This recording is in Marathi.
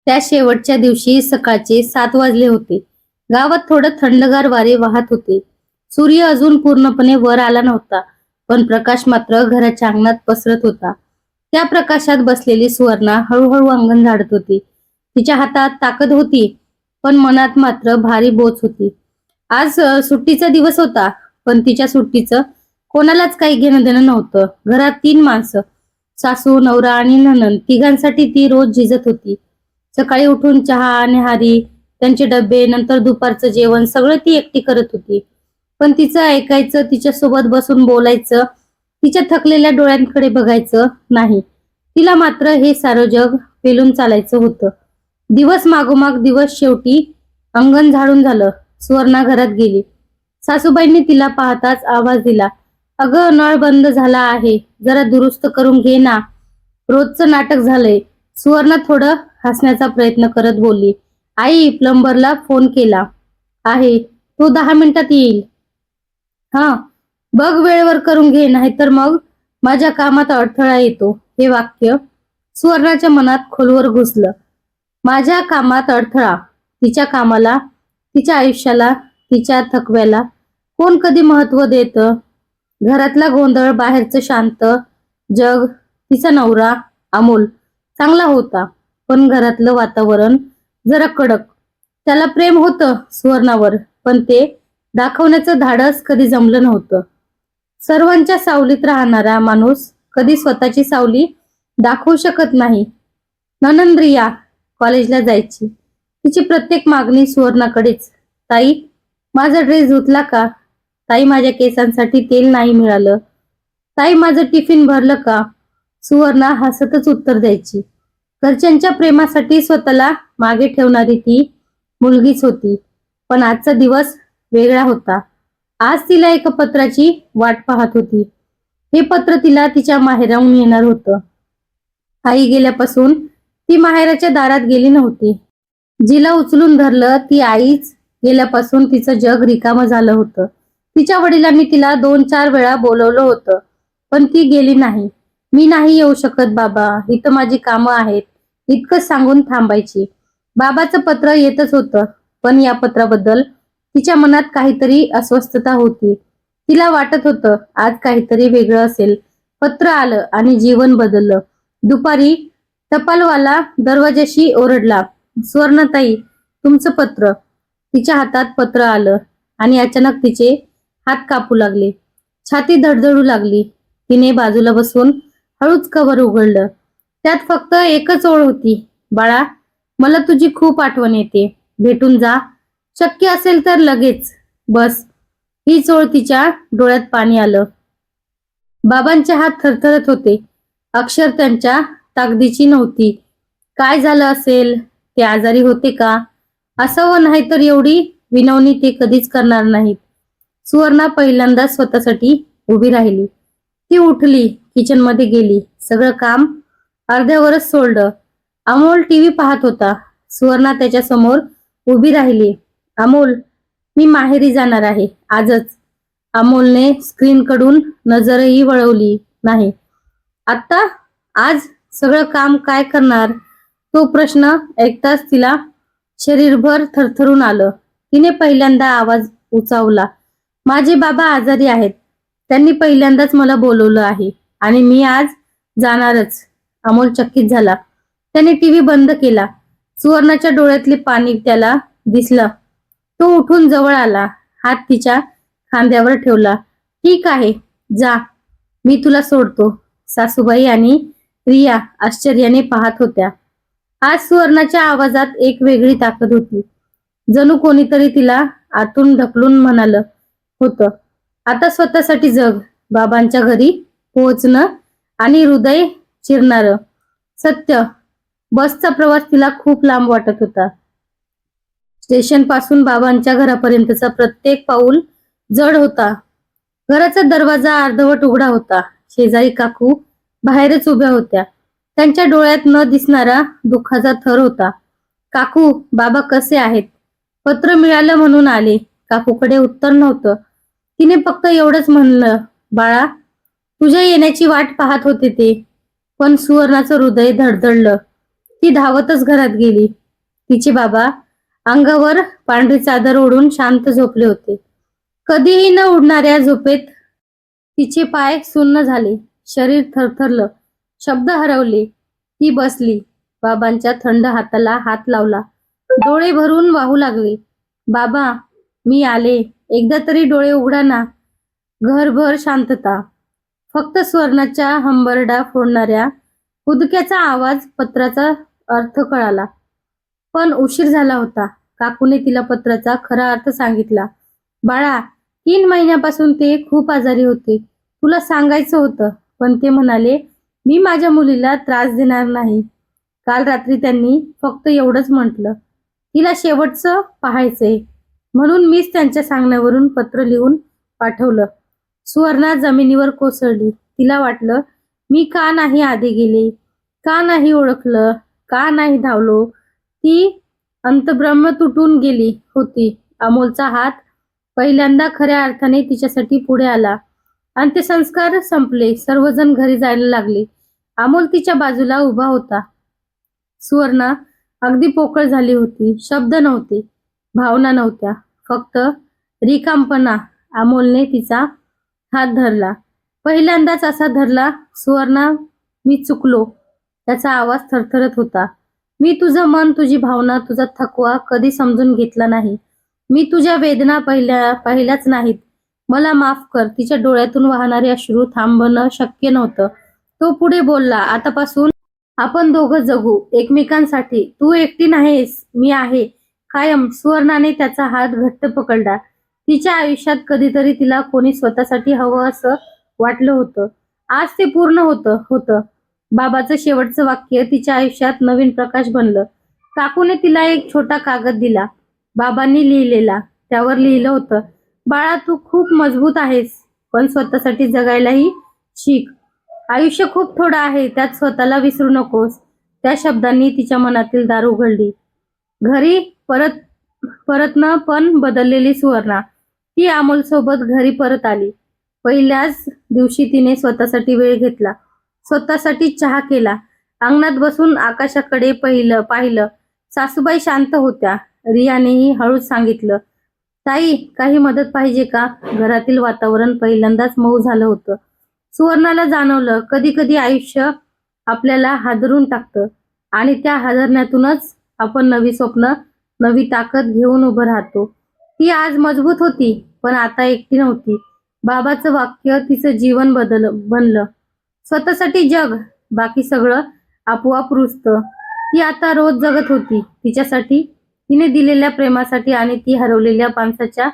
त्या शेवटच्या दिवशी सकाळचे 7 वाजले होते. गावात थोडं थंडगार वारे वाहत होते. सूर्य अजून पूर्णपणे वर आला नव्हता, पण प्रकाश मात्र घराच्या अंगणात पसरत होता. त्या प्रकाशात बसलेली सुवर्णा हळूहळू अंगण झाडत होती. तिच्या हातात ताकद होती, पण मनात मात्र भारी बोच होती. आज सुट्टीचा दिवस होता, पण तिच्या सुट्टीचं कोणालाच काही घेणं देणं नव्हतं. घरात 3 माणसं, सासू, नवरा आणि नणंद, तिघांसाठी ती रोज झिजत होती. सकाळी उठून चहा, न्याहारी, त्यांचे डबे, नंतर दुपारचं जेवण सगळं ती एकटी करत होती. पण तिचं ऐकायचं, तिच्यासोबत बसून बोलायचं, तिच्या थकलेल्या डोळ्यांकडे बघायचं नाही. तिला मात्र हे सारं जग पेलून चालायचं होतं. दिवस मागोमाग दिवस, शेवटी अंगण झाडून झालं. सुवर्णा घरात गेली. सासूबाईंनी तिला पाहताच आवाज दिला, "अगं, नळ बंद झाला आहे, जरा दुरुस्त करून घे ना." रोजचं नाटक झालंय. सुवर्णा थोडं हसण्याचा प्रयत्न करत बोलली, "आई, प्लंबरला फोन केला आहे, तो 10 मिनिटात येईल. हा, बघ वेळेवर करून घे, नाहीतर मग माझ्या कामात अडथळा येतो." हे वाक्य सुवर्णाच्या मनात खोलवर घुसलं. माझ्या कामात अडथळा? तिच्या कामाला, तिच्या आयुष्याला, तिच्या थकव्याला कोण कधी महत्व देतं? घरातला गोंधळ, बाहेरचं शांत जग, तिचा नवरा अमोल चांगला होता, पण घरातलं वातावरण जरा कडक. त्याला प्रेम होतं सुवर्णावर, पण ते दाखवण्याचं धाडस कधी जमलं नव्हतं. सर्वांच्या सावलीत राहणारा माणूस कधी स्वतःची सावली दाखवू शकत नाही. नणंद रिया कॉलेजला जायची. तिची प्रत्येक मागणी सुवर्णाकडेच. "ताई, माझा ड्रेस धुतला का? ताई, माझ्या केसांसाठी तेल नाही मिळालं. ताई, माझं टिफिन भरलं का?" सुवर्णा हसतच उत्तर द्यायची. घरच्यांच्या प्रेमासाठी स्वतःला मागे ठेवणारी ती मुलगीच होती. पण आजचा दिवस वेगळा होता. आज तिला एका पत्राची वाट पाहत होती. हे पत्र तिला तिच्या माहेराहून येणार होतं. आई गेल्यापासून ती माहेराच्या दारात गेली नव्हती. जिला उचलून धरलं ती आईच गेल्यापासून तिचं जग रिकामं झालं होतं. तिच्या वडिलांनी तिला 2-4 वेळा बोलवलं होतं, पण ती गेली नाही. "मी नाही येऊ शकत बाबा, इथं माझी कामं आहेत," इतकंच सांगून थांबायची. बाबाचं पत्र येतच होतं, पण या पत्राबद्दल तिच्या मनात काहीतरी अस्वस्थता होती. तिला वाटत होतं आज काहीतरी वेगळं असेल. पत्र आलं आणि जीवन बदललं. दुपारी टपालवाला दरवाजाशी ओरडला, "सुवर्णाताई, तुमचं पत्र." तिच्या हातात पत्र आलं आणि अचानक तिचे हात कापू लागले. छाती धडधडू लागली. तिने बाजूला बसून हळूच कव्हर उघडलं. त्यात फक्त एकच ओळ होती, "बाळा, मला तुझी खूप आठवण येते. भेटून जा. शक्य असेल तर लगेच." बस, हीच ओळ. तिच्या डोळ्यात पाणी आलं. बाबांचे हात थरथरत होते. अक्षर त्यांच्या ताकदीची नव्हती. काय झालं असेल? ते आजारी होते का? असावं, नाहीतर एवढी विनवणी ते कधीच करणार नाहीत. सुवर्णा पहिल्यांदा स्वतःसाठी उभी राहिली. ती उठली, किचनमध्ये गेली. सगळं काम अर्ध्यावरच सोडलं. अमोल टीव्ही पाहत होता. सुवर्णा त्याच्या समोर उभी राहिली. "अमोल, मी माहेरी जाणार आहे आजच." अमोलने स्क्रीनकडून नजरही वळवली नाही. "आत्ता? आज? सगळं काम काय करणार?" तो प्रश्न ऐकताच तिला शरीरभर थरथरून आलं. तिने पहिल्यांदा आवाज उंचावला, "माझे बाबा आजारी आहेत. त्यांनी पहिल्यांदाच मला बोलवलं आहे आणि मी आज जाणारच." अमोल चकित झाला. त्याने टीव्ही बंद केला. सुवर्णाच्या डोळ्यातले पाणी त्याला दिसलं. तो उठून जवळ आला. हात तिच्या खांद्यावर ठेवला. "ठीक आहे, जा. मी तुला सोडतो." सासूबाई आणि रिया आश्चर्याने पाहत होत्या. आज सुवर्णाच्या आवाजात एक वेगळी ताकद होती. जणू कोणीतरी तिला आतून ढकलून म्हणालं होतं, "आता स्वतःसाठी जग." बाबांच्या घरी पोहोचणं आणि हृदय चिरणारं सत्य. बसचा प्रवास तिला खूप लांब वाटत होता. स्टेशन पासून बाबांच्या घरापर्यंतचा प्रत्येक पाऊल जड होता. घराचा दरवाजा अर्धवट उघडा होता. शेजारी काकू बाहेरच उभ्या होत्या. त्यांच्या डोळ्यात न दिसणारा दुःखाचा थर होता. "काकू, बाबा कसे आहेत?" "पत्र मिळालं म्हणून आले." काकूकडे उत्तर नव्हतं. तिने फक्त एवढंच म्हणलं, "बाळा, तुझ्या येण्याची वाट पाहत होते ते." पण सुवर्णाचं हृदय धडधडलं. ती धावतच घरात गेली. तिचे बाबा अंगावर पांढरी चादर ओढून शांत झोपले होते. कधीही न उडणाऱ्या झोपेत तिचे पाय सुन्न झाले, शरीर थरथरलं, शब्द हरवले. ती बसली, बाबांच्या थंड हाताला हात लावला. डोळे भरून वाहू लागले. बाबा, मी आले. एकदा तरी डोळे उघडा ना. घरभर शांतता. फक्त स्वर्णाच्या हंबरडा फोडणाऱ्या उदक्याचा आवाज, पत्राचा अर्थ कळाला. पण उशीर झाला होता. काकूने तिला पत्राचा खरा अर्थ सांगितला. बाळा, 3 महिन्यापासून ते खूप आजारी होते. तुला सांगायचं होतं, पण ते म्हणाले मी माझ्या मुलीला त्रास देणार नाही. काल रात्री त्यांनी फक्त एवढंच म्हटलं, तिला शेवटचं पाहायचंय. म्हणून मीच त्यांच्या सांगण्यावरून पत्र लिहून पाठवलं. सुवर्णा जमिनीवर कोसळली. तिला वाटलं, मी का नाही आधी गेले, का नाही ओळखलं, का नाही धावलो. ती अंतब्रह्म तुटून गेली होती. अमोलचा हात पहिल्यांदा खऱ्या अर्थाने तिच्यासाठी पुढे आला. अंत्यसंस्कार संपले. सर्वजण घरी जायला लागले. अमोल तिच्या बाजूला उभा होता. सुवर्णा अगदी पोकळ झाली होती. शब्द नव्हते, भावना नव्हत्या, फक्त रिकामपणा. अमोलने तिचा हात धरला. पहिल्यांदाच असा धरला. सुवर्णा, मी चुकलो. त्याचा आवाज थरथरत होता. मी तुझं मन, तुझी भावना, तुझा थकवा कधी समजून घेतला नाही. मी तुझ्या वेदना पाहिल्याच नाहीत. मला माफ कर. तिच्या डोळ्यातून वाहणारे अश्रू थांबणं शक्य नव्हतं. तो पुढे बोलला, आतापासून आपण दोघं जगू एकमेकांसाठी. तू एकटी नाहीस, मी आहे कायम. सुवर्णाने त्याचा हात घट्ट पकडला. तिच्या आयुष्यात कधीतरी तिला कोणी स्वतःसाठी हवं असं वाटलं होतं. आज ते पूर्ण होतं. बाबाचं शेवटचं वाक्य तिच्या आयुष्यात नवीन प्रकाश बनलं. काकूने तिला एक छोटा कागद दिला, बाबांनी लिहिलेला. त्यावर लिहिलं होतं, बाळा, तू खूप मजबूत आहेस, पण स्वतःसाठी जगायलाही शिक. आयुष्य खूप थोडं आहे, त्यात स्वतःला विसरू नकोस. त्या शब्दांनी तिच्या मनातील दार उघडली. घरी परतनं पण बदललेली सुवर्णा. ती अमोलसोबत घरी परत आली. पहिल्याच दिवशी तिने स्वतःसाठी वेळ घेतला. स्वतःसाठी चहा केला. अंगणात बसून आकाशाकडे पाहिलं. सासूबाई शांत होत्या. रियानेही हळूच सांगितलं, ताई, काही मदत पाहिजे का? घरातील वातावरण पहिल्यांदाच मऊ झालं होतं. सुवर्णाला जाणवलं, कधी कधी आयुष्य आपल्याला हादरून टाकतं आणि त्या हादरण्यातूनच आपण नवी स्वप्न, नवी ताकद घेऊन उभं राहतो. ती आज मजबूत होती, पण आता एकटी नव्हती. बाबाचं वाक्य तिचं जीवन बनलं. स्वतःसाठी जग, बाकी सगळं आपोआप रुजतं. ती आता रोज जगत होती, तिच्यासाठी, तिने दिलेल्या प्रेमासाठी आणि ती हरवलेल्या माणसाच्या